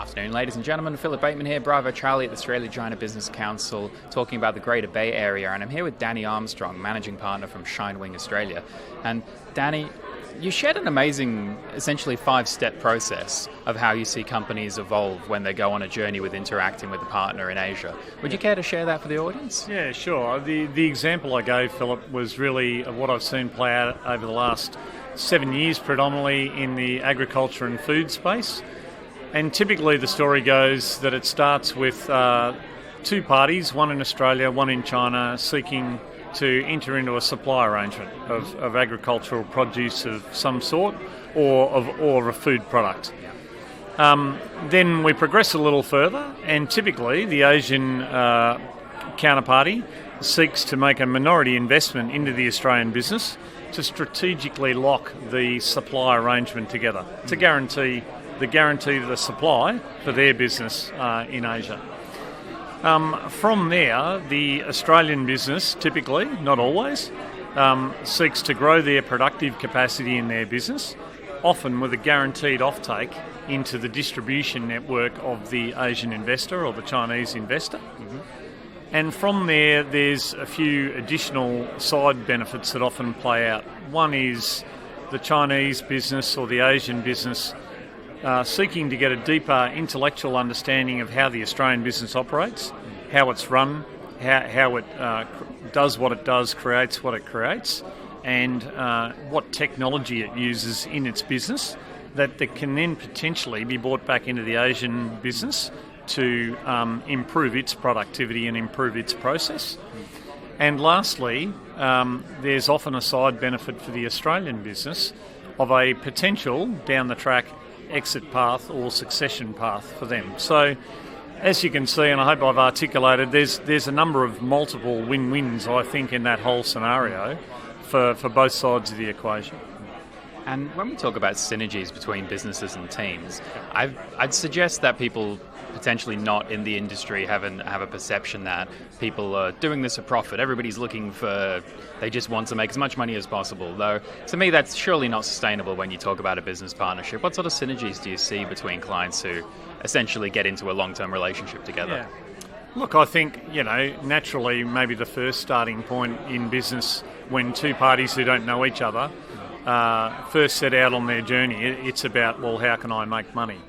Afternoon, ladies and gentlemen. Philip Bateman here, Bravo Charlie at the Australia-China Business Council, talking about the Greater Bay Area, and I'm here with Danny Armstrong, Managing Partner from ShineWing Australia. And Danny, you shared an amazing, essentially 5-step process of how you see companies evolve when they go on a journey with interacting with a partner in Asia. Would you care to share that for the audience? Yeah, sure. The example I gave, Philip, was really what I've seen play out over the last 7 years, predominantly in the agriculture and food space. And typically the story goes that it starts with two parties, one in Australia, one in China, seeking to enter into a supply arrangement of agricultural produce of some sort or a food product. Then we progress a little further, and typically the Asian counterparty seeks to make a minority investment into the Australian business to strategically lock the supply arrangement together, to guarantee the supply for their business in Asia. From there, the Australian business, typically, not always, seeks to grow their productive capacity in their business, often with a guaranteed offtake into the distribution network of the Asian investor or the Chinese investor. Mm-hmm. And from there, there's a few additional side benefits that often play out. One is the Chinese business or the Asian business seeking to get a deeper intellectual understanding of how the Australian business operates, how it's run, how it does what it does, creates what it creates, and what technology it uses in its business that can then potentially be brought back into the Asian business to improve its productivity and improve its process. And lastly, there's often a side benefit for the Australian business of a potential down the track exit path or succession path for them. So as you can see, and I hope I've articulated, there's a number of multiple win-wins, I think, in that whole scenario for both sides of the equation. And when we talk about synergies between businesses and teams, I'd suggest that people potentially not in the industry have a perception that people are doing this for profit. Everybody's they just want to make as much money as possible. Though, to me, that's surely not sustainable when you talk about a business partnership. What sort of synergies do you see between clients who essentially get into a long-term relationship together? Yeah. Look, I think, naturally, maybe the first starting point in business when two parties who don't know each other first set out on their journey, it's about, well, how can I make money?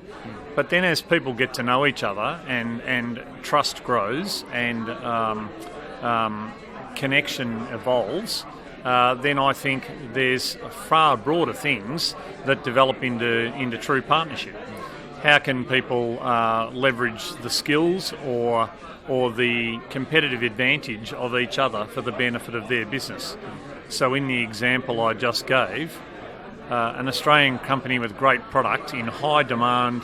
But then as people get to know each other and trust grows and connection evolves, then I think there's far broader things that develop into true partnership. How can people leverage the skills or the competitive advantage of each other for the benefit of their business? So in the example I just gave, an Australian company with great product in high demand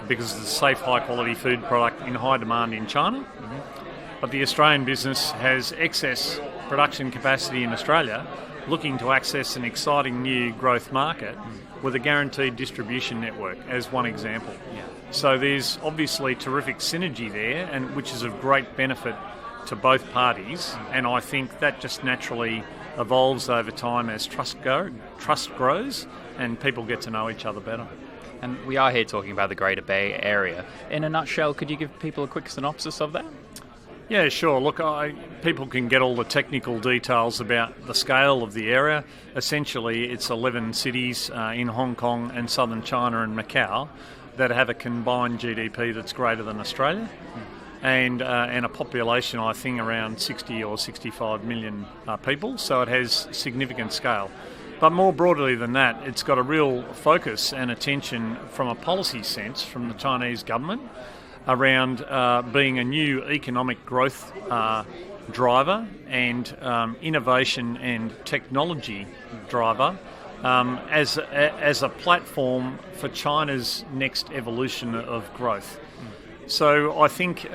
because it's a safe, high-quality food product in high demand in China. Mm-hmm. But the Australian business has excess production capacity in Australia, looking to access an exciting new growth market with a guaranteed distribution network, as one example. Yeah. So there's obviously terrific synergy there, and which is of great benefit to both parties, and I think that just naturally evolves over time as trust grows and people get to know each other better. And we are here talking about the Greater Bay Area. In a nutshell, could you give people a quick synopsis of that? Yeah, sure. Look, people can get all the technical details about the scale of the area. Essentially, it's 11 cities in Hong Kong and southern China and Macau that have a combined GDP that's greater than Australia. And a population, I think, around 60 or 65 million people, so it has significant scale. But more broadly than that, it's got a real focus and attention from a policy sense from the Chinese government around being a new economic growth driver and innovation and technology driver as a platform for China's next evolution of growth. So I think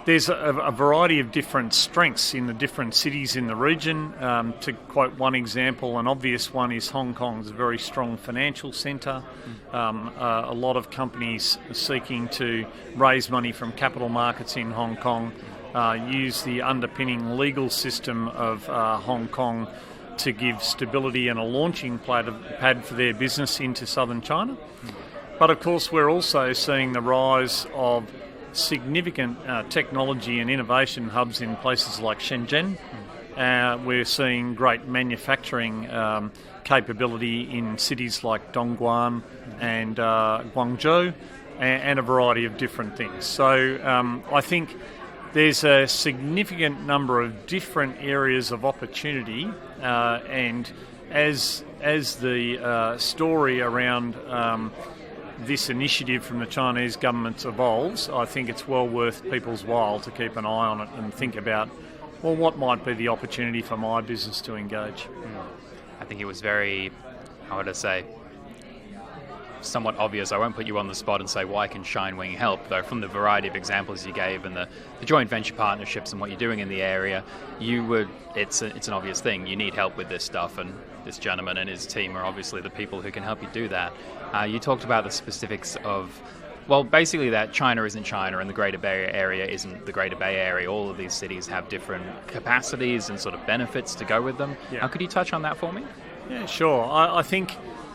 there's a variety of different strengths in the different cities in the region. To quote one example, an obvious one is Hong Kong's a very strong financial centre. A lot of companies seeking to raise money from capital markets in Hong Kong use the underpinning legal system of Hong Kong to give stability and a launching pad for their business into southern China. But of course, we're also seeing the rise of significant technology and innovation hubs in places like Shenzhen. We're seeing great manufacturing capability in cities like Dongguan and Guangzhou, and a variety of different things. So I think there's a significant number of different areas of opportunity, and as the story around this initiative from the Chinese government evolves, I think it's well worth people's while to keep an eye on it and think about, well, what might be the opportunity for my business to engage? I think it was very, how would I say, somewhat obvious. I won't put you on the spot and say, why can ShineWing help? Though from the variety of examples you gave and the joint venture partnerships and what you're doing in the area, it's an obvious thing. You need help with this stuff, and this gentleman and his team are obviously the people who can help you do that. You talked about the specifics of, well, basically that China isn't China and the Greater Bay Area isn't the Greater Bay Area. All of these cities have different capacities and sort of benefits to go with them. Yeah. Could you touch on that for me? Yeah, sure. I think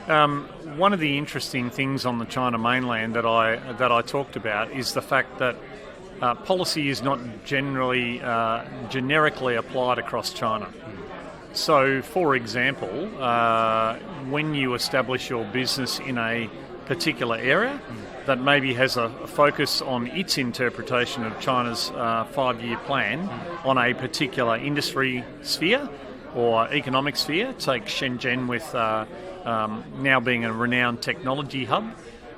one of the interesting things on the China mainland that I talked about is the fact that policy is not generally generically applied across China. So, for example, when you establish your business in a particular area that maybe has a focus on its interpretation of China's 5-year plan on a particular industry sphere or economic sphere, take Shenzhen with now being a renowned technology hub,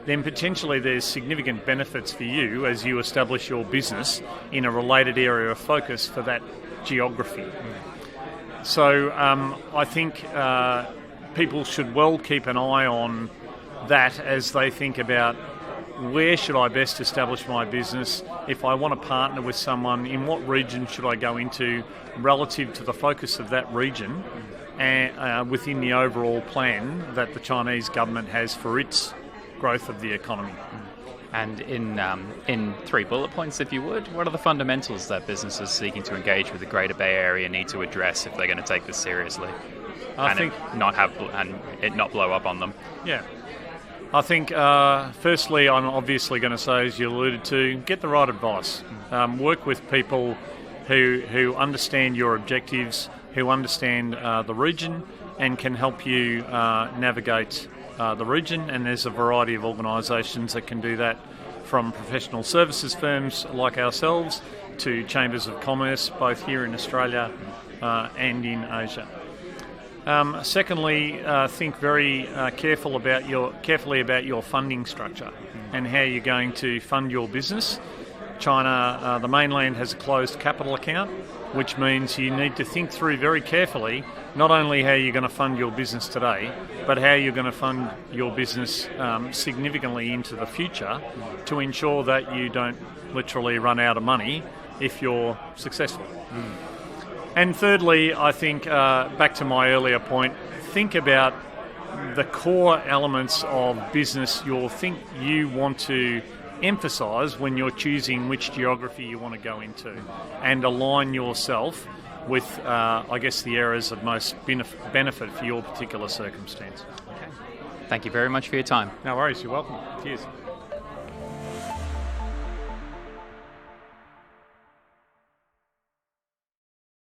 then potentially there's significant benefits for you as you establish your business in a related area of focus for that geography. So I think people should well keep an eye on that as they think about, where should I best establish my business? If I want to partner with someone, in what region should I go into relative to the focus of that region and within the overall plan that the Chinese government has for its growth of the economy? And in 3 bullet points, if you would, what are the fundamentals that businesses seeking to engage with the Greater Bay Area need to address if they're going to take this seriously? It not blow up on them? Yeah. I think, firstly, I'm obviously going to say, as you alluded to, get the right advice. Work with people who understand your objectives, who understand the region, and can help you navigate the region. And there's a variety of organisations that can do that, from professional services firms like ourselves to chambers of commerce, both here in Australia and in Asia. Secondly, think very carefully about your funding structure and how you're going to fund your business. China, the mainland, has a closed capital account, which means you need to think through very carefully not only how you're going to fund your business today, but how you're going to fund your business significantly into the future to ensure that you don't literally run out of money if you're successful. And thirdly, I think, back to my earlier point, think about the core elements of business you want to emphasise when you're choosing which geography you want to go into, and align yourself with, the areas of most benefit for your particular circumstance. Thank you very much for your time. No worries, you're welcome. Cheers.